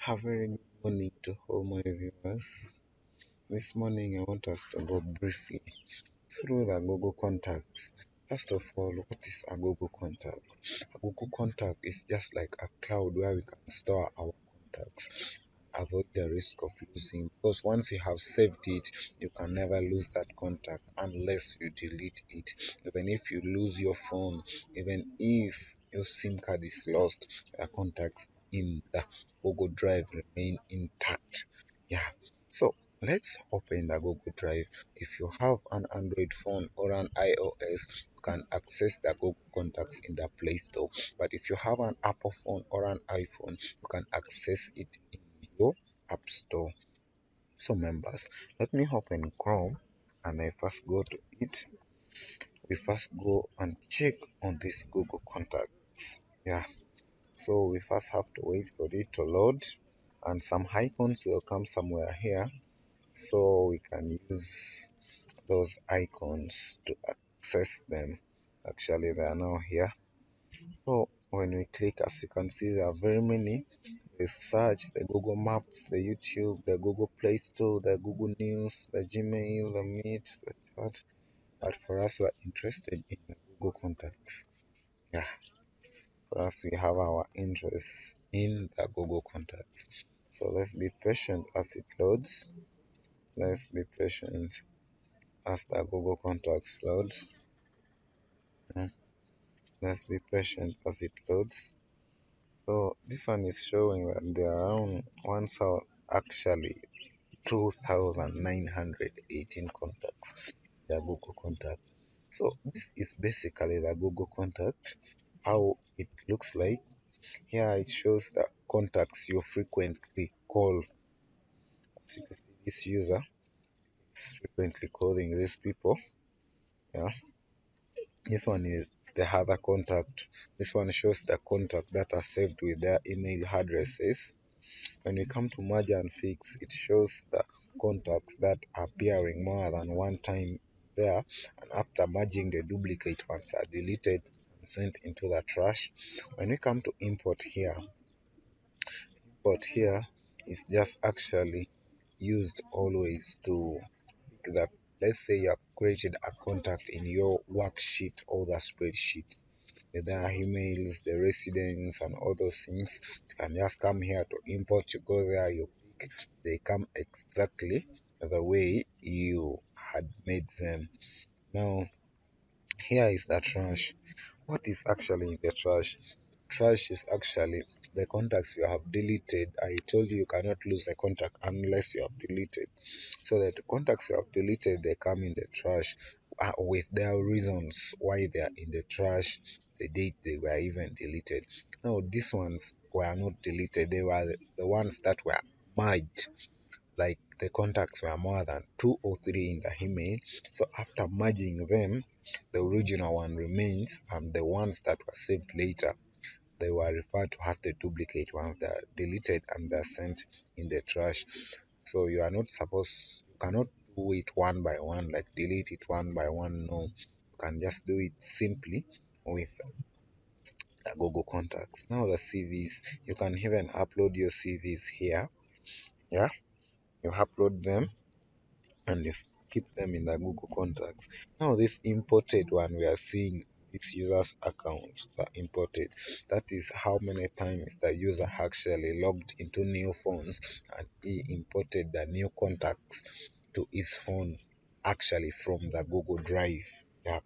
A very good morning to all my viewers. This morning I want us to go briefly through the Google contacts. First of all, what is a Google contact? A Google contact is just like a cloud where we can store our contacts, avoid the risk of losing, because once you have saved it, you can never lose that contact unless you delete it. Even if you lose your phone, even if your SIM card is lost, the contacts in the Google Drive remain intact. Yeah. So let's open the Google Drive. If you have an Android phone or an iOS, you can access the Google Contacts in the Play Store. But if you have an Apple phone or an iPhone, you can access it in your App Store. So members, let me open Chrome and I first go to it. We first go and check on this Google Contacts. Yeah. So we first have to wait for it to load and some icons will come somewhere here. So we can use those icons to access them. Actually, they are now here. So when we click, as you can see, there are very many. The search, the Google Maps, the YouTube, the Google Play Store, the Google News, the Gmail, the Meet, the chat. But for us, we are interested in the Google Contacts. Yeah, for us, we have our interest in the Google Contacts. So let's be patient as it loads. Let's be patient as the Google Contacts loads. Yeah. Let's be patient as it loads. So this one is showing that there are around 1,000, actually 2,918 contacts, the Google contact. So this is basically the Google contact, how it looks like. Here it shows the contacts you frequently call. As you can see, this user is frequently calling these people. Yeah. This one is the other contact. This one shows the contact that are saved with their email addresses. When we come to merge and fix, it shows the contacts that are appearing more than one time there, and after merging, the duplicate ones are deleted and sent into the trash. When we come to import here is just actually used always to pick the, let's say you have created a contact in your worksheet or the spreadsheet. There are emails, the residents, and all those things. You can just come here to import. You go there, you pick. They come exactly the way you had made them. Now, here is the trash. What is actually in the trash? Trash is actually the contacts you have deleted. I told you you cannot lose a contact unless you have deleted. So that the contacts you have deleted, they come in the trash with their reasons why they are in the trash, the date they were even deleted. Now these ones were not deleted, they were the ones that were merged, like the contacts were more than two or three in the email. So after merging them, the original one remains, and the ones that were saved later, they were referred to as the duplicate ones that are deleted and they're sent in the trash. So you are not supposed, you cannot do it one by one, like delete it one by one. No, you can just do it simply with the Google Contacts. Now the CVs, you can even upload your CVs here. Yeah, you upload them and you keep them in the Google Contacts. Now this imported one we are seeing, this user's account that imported, that is how many times the user actually logged into new phones and he imported the new contacts to his phone actually from the Google Drive. Yeah.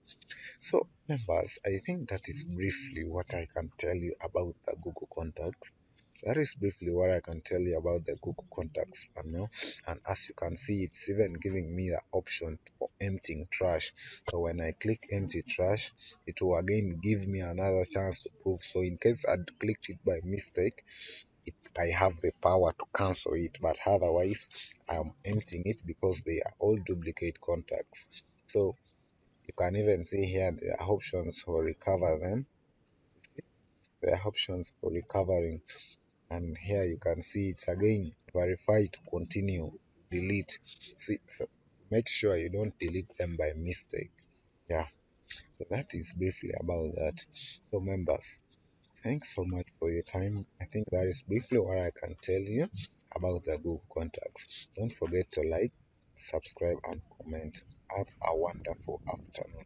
So members, I think that is briefly what I can tell you about the Google Contacts. That is briefly what I can tell you about the Google Contacts panel. And as you can see, it's even giving me the option for emptying trash. So when I click empty trash, it will again give me another chance to prove. So in case I'd clicked it by mistake, I have the power to cancel it. But otherwise, I'm emptying it because they are all duplicate contacts. So you can even see here there are options for recover them. There are options for recovering, and here you can see it's again verify to continue, delete. See, so make sure you don't delete them by mistake. Yeah, so that is briefly about that. So members, Thanks so much for your time. I think that is briefly what I can tell you about the Google Contacts. Don't forget to like, subscribe, and comment. Have a wonderful afternoon.